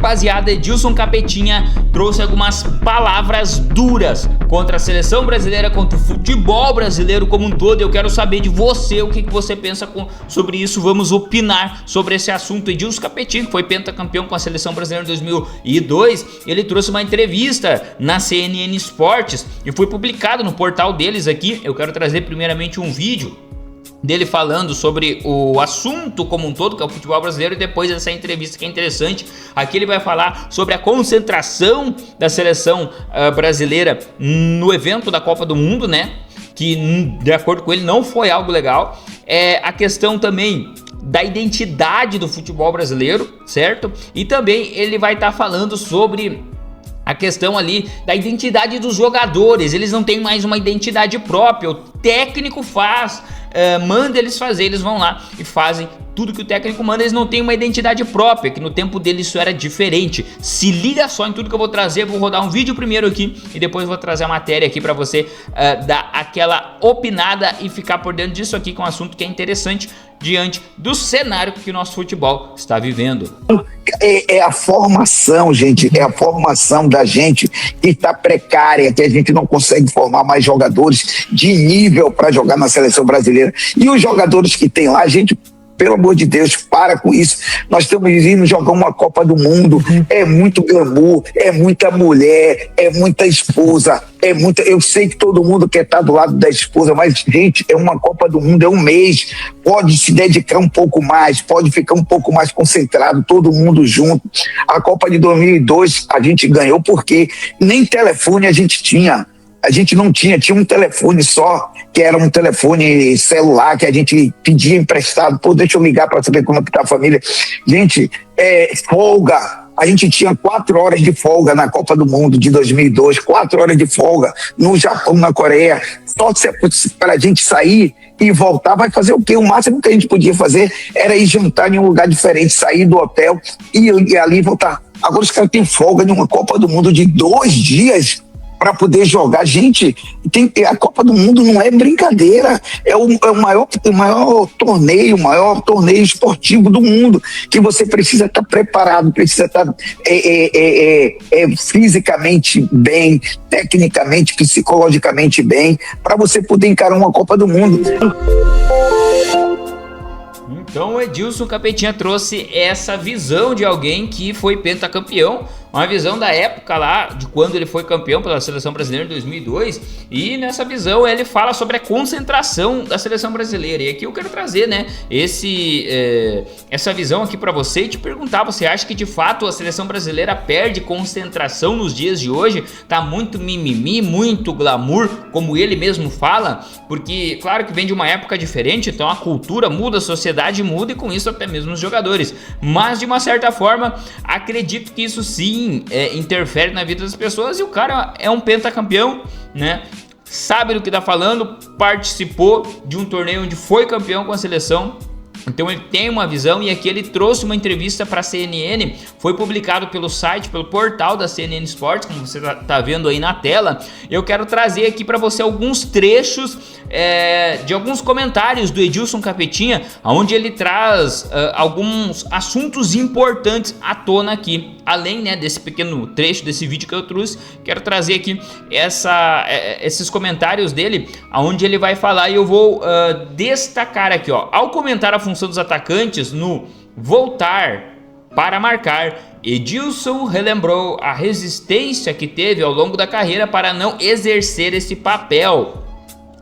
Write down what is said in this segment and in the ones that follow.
Rapaziada, Edilson Capetinha trouxe algumas palavras duras contra a seleção brasileira, contra o futebol brasileiro como um todo. Eu quero saber de você o que você pensa sobre isso. Vamos opinar sobre esse assunto. Edilson Capetinha, que foi pentacampeão com a seleção brasileira em 2002, ele trouxe uma entrevista na CNN Esportes e foi publicado no portal deles aqui. Eu quero trazer primeiramente um vídeo dele falando sobre o assunto como um todo, que é o futebol brasileiro, e depois dessa entrevista que é interessante. Aqui ele vai falar sobre a concentração da seleção brasileira no evento da Copa do Mundo, né? Que, de acordo com ele, não foi algo legal. A questão também da identidade do futebol brasileiro, certo? E também ele vai estar falando sobre a questão ali da identidade dos jogadores. Eles não têm mais uma identidade própria, o técnico faz, manda eles fazer, eles vão lá e fazem tudo que o técnico manda. Eles não têm uma identidade própria, que no tempo dele isso era diferente. Se liga só em tudo que eu vou trazer. Vou rodar um vídeo primeiro aqui e depois vou trazer a matéria aqui pra você dar aquela opinada e ficar por dentro disso aqui, que é um assunto que é interessante diante do cenário que o nosso futebol está vivendo. É a formação, gente, é a formação da gente que está precária, que a gente não consegue formar mais jogadores de nível para jogar na seleção brasileira. E os jogadores que tem lá, a gente, pelo amor de Deus, para com isso. Nós estamos indo jogar uma Copa do Mundo, é muito glamour, é muita mulher, é muita esposa, é muita... Eu sei que todo mundo quer estar do lado da esposa, mas, gente, é uma Copa do Mundo, é um mês, pode se dedicar um pouco mais, pode ficar um pouco mais concentrado, todo mundo junto. A Copa de 2002 a gente ganhou porque nem telefone a gente tinha. A gente não tinha um telefone só, que era um telefone celular que a gente pedia emprestado. Pô, deixa eu ligar para saber como é que tá a família. Gente, folga. A gente tinha 4 horas de folga na Copa do Mundo de 2002, 4 horas de folga no Japão, na Coreia. Só para a gente sair e voltar, vai fazer o quê? O máximo que a gente podia fazer era ir jantar em um lugar diferente, sair do hotel e ir ali e voltar. Agora os caras têm folga de uma Copa do Mundo de 2 dias para poder jogar. Gente, a Copa do Mundo não é brincadeira, é o maior torneio, o maior torneio esportivo do mundo, que você precisa estar preparado, precisa estar fisicamente bem, tecnicamente, psicologicamente bem, para você poder encarar uma Copa do Mundo. Então o Edilson Capetinha trouxe essa visão de alguém que foi pentacampeão, uma visão da época lá, de quando ele foi campeão pela seleção brasileira em 2002, e nessa visão ele fala sobre a concentração da seleção brasileira. E aqui eu quero trazer, né, essa visão aqui para você e te perguntar: você acha que de fato a seleção brasileira perde concentração nos dias de hoje? Tá muito mimimi, muito glamour, como ele mesmo fala? Porque claro que vem de uma época diferente, então a cultura muda, a sociedade muda e com isso até mesmo os jogadores. Mas de uma certa forma, acredito que isso sim interfere na vida das pessoas, e o cara é um pentacampeão, né? Sabe do que tá falando, participou de um torneio onde foi campeão com a seleção. Então ele tem uma visão, e aqui ele trouxe uma entrevista para a CNN, foi publicado pelo site, pelo portal da CNN Sports, como você tá vendo aí na tela. Eu quero trazer aqui para você alguns trechos de alguns comentários do Edilson Capetinha, onde ele traz alguns assuntos importantes à tona aqui. Além, né, desse pequeno trecho desse vídeo que eu trouxe, quero trazer aqui esses comentários dele, onde ele vai falar, e eu vou destacar aqui, ó. Ao comentar a função dos atacantes no voltar para marcar, Edilson relembrou a resistência que teve ao longo da carreira para não exercer esse papel.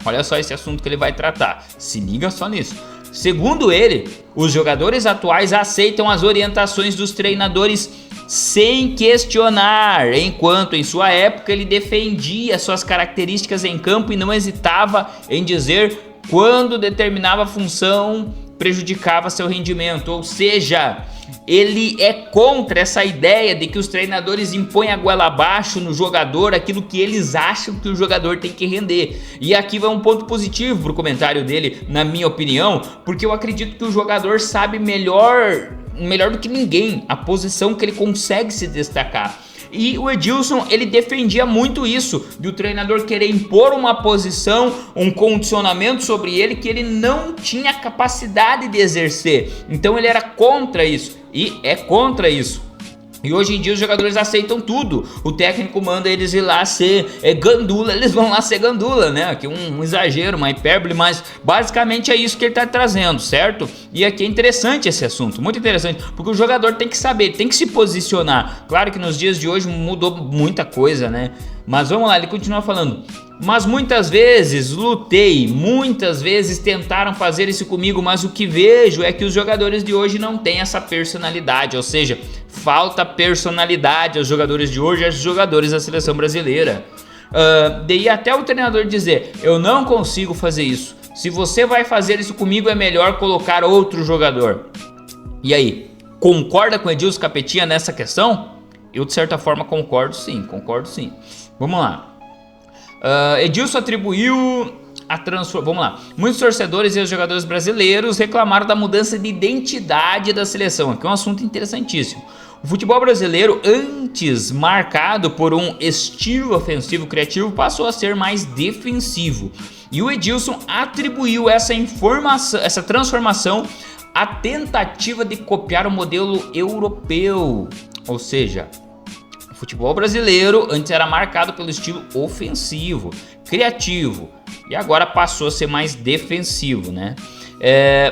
Olha só esse assunto que ele vai tratar, se liga só nisso. Segundo ele, os jogadores atuais aceitam as orientações dos treinadores sem questionar, enquanto em sua época ele defendia suas características em campo e não hesitava em dizer quando determinada função prejudicava seu rendimento. Ou seja, ele é contra essa ideia de que os treinadores impõem a goela abaixo no jogador aquilo que eles acham que o jogador tem que render. E aqui vai um ponto positivo pro comentário dele, na minha opinião, porque eu acredito que o jogador sabe melhor do que ninguém a posição que ele consegue se destacar. E o Edilson, ele defendia muito isso, do treinador querer impor uma posição, um condicionamento sobre ele que ele não tinha capacidade de exercer. Então ele era contra isso, e é contra isso. E hoje em dia os jogadores aceitam tudo. O técnico manda eles ir lá ser gandula, eles vão lá ser gandula, né? Aqui um exagero, uma hipérbole, mas basicamente é isso que ele tá trazendo, certo? E aqui é interessante esse assunto, muito interessante, porque o jogador tem que saber, tem que se posicionar. Claro que nos dias de hoje mudou muita coisa, né? Mas vamos lá, ele continua falando. Mas muitas vezes lutei, muitas vezes tentaram fazer isso comigo, mas o que vejo é que os jogadores de hoje não têm essa personalidade, ou seja, falta personalidade aos jogadores de hoje, aos jogadores da seleção brasileira. Daí até o treinador dizer, eu não consigo fazer isso, se você vai fazer isso comigo é melhor colocar outro jogador. E aí, concorda com o Edilson Capetinha nessa questão? Eu de certa forma concordo sim. Vamos lá. Edilson atribuiu a transformação. Vamos lá. Muitos torcedores e os jogadores brasileiros reclamaram da mudança de identidade da seleção. Aqui é um assunto interessantíssimo. O futebol brasileiro, antes marcado por um estilo ofensivo criativo, passou a ser mais defensivo. E o Edilson atribuiu essa transformação à tentativa de copiar o modelo europeu. Ou seja, o futebol brasileiro antes era marcado pelo estilo ofensivo, criativo, e agora passou a ser mais defensivo, né?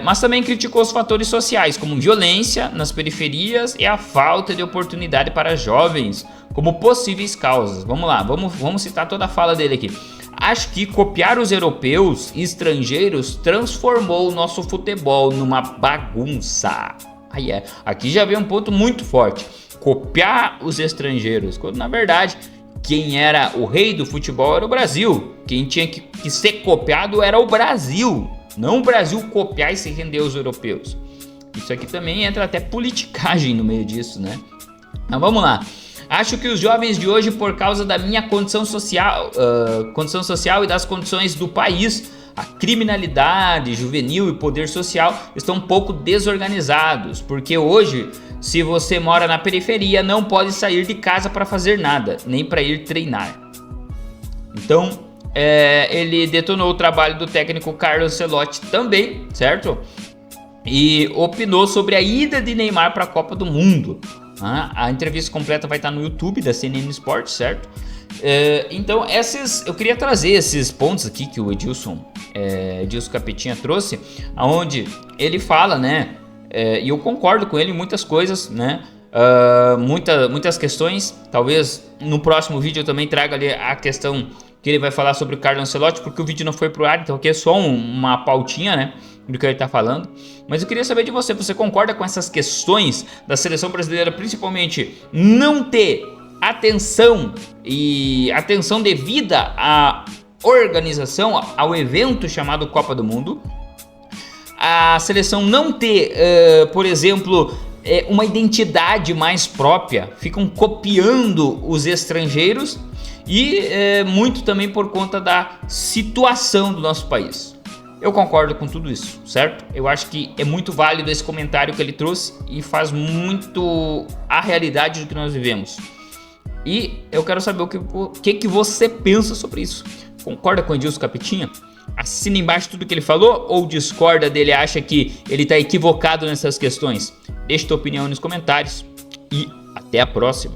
Mas também criticou os fatores sociais, como violência nas periferias e a falta de oportunidade para jovens, como possíveis causas. Vamos lá, vamos citar toda a fala dele aqui. Acho que copiar os europeus e estrangeiros transformou o nosso futebol numa bagunça. Aqui já vem um ponto muito forte. Copiar os estrangeiros, quando na verdade quem era o rei do futebol era o Brasil. Quem tinha que ser copiado era o Brasil, não o Brasil copiar e se render aos europeus. Isso aqui também entra até politicagem no meio disso, né? Mas vamos lá. Acho que os jovens de hoje, por causa da minha condição social e das condições do país, a criminalidade juvenil e poder social estão um pouco desorganizados, porque hoje, se você mora na periferia, não pode sair de casa para fazer nada, nem para ir treinar. Então, ele detonou o trabalho do técnico Carlo Ancelotti também, certo? E opinou sobre a ida de Neymar para a Copa do Mundo. A entrevista completa vai estar no YouTube da CNN Sports, certo? Então, eu queria trazer esses pontos aqui que o Edilson Capetinha trouxe, onde ele fala, né? E eu concordo com ele em muitas coisas, né? Muitas questões. Talvez no próximo vídeo eu também traga ali a questão que ele vai falar sobre o Carlo Ancelotti, porque o vídeo não foi pro ar, então aqui é só uma pautinha, né, do que ele tá falando. Mas eu queria saber de você concorda com essas questões da seleção brasileira, principalmente não ter atenção devida à organização, ao evento chamado Copa do Mundo, a seleção não ter, por exemplo, uma identidade mais própria, ficam copiando os estrangeiros e muito também por conta da situação do nosso país. Eu concordo com tudo isso, certo? Eu acho que é muito válido esse comentário que ele trouxe e faz muito a realidade do que nós vivemos. E eu quero saber o que você pensa sobre isso. Concorda com o Edilson Capetinha? Assina embaixo tudo que ele falou ou discorda dele, acha que ele está equivocado nessas questões? Deixe tua opinião nos comentários e até a próxima.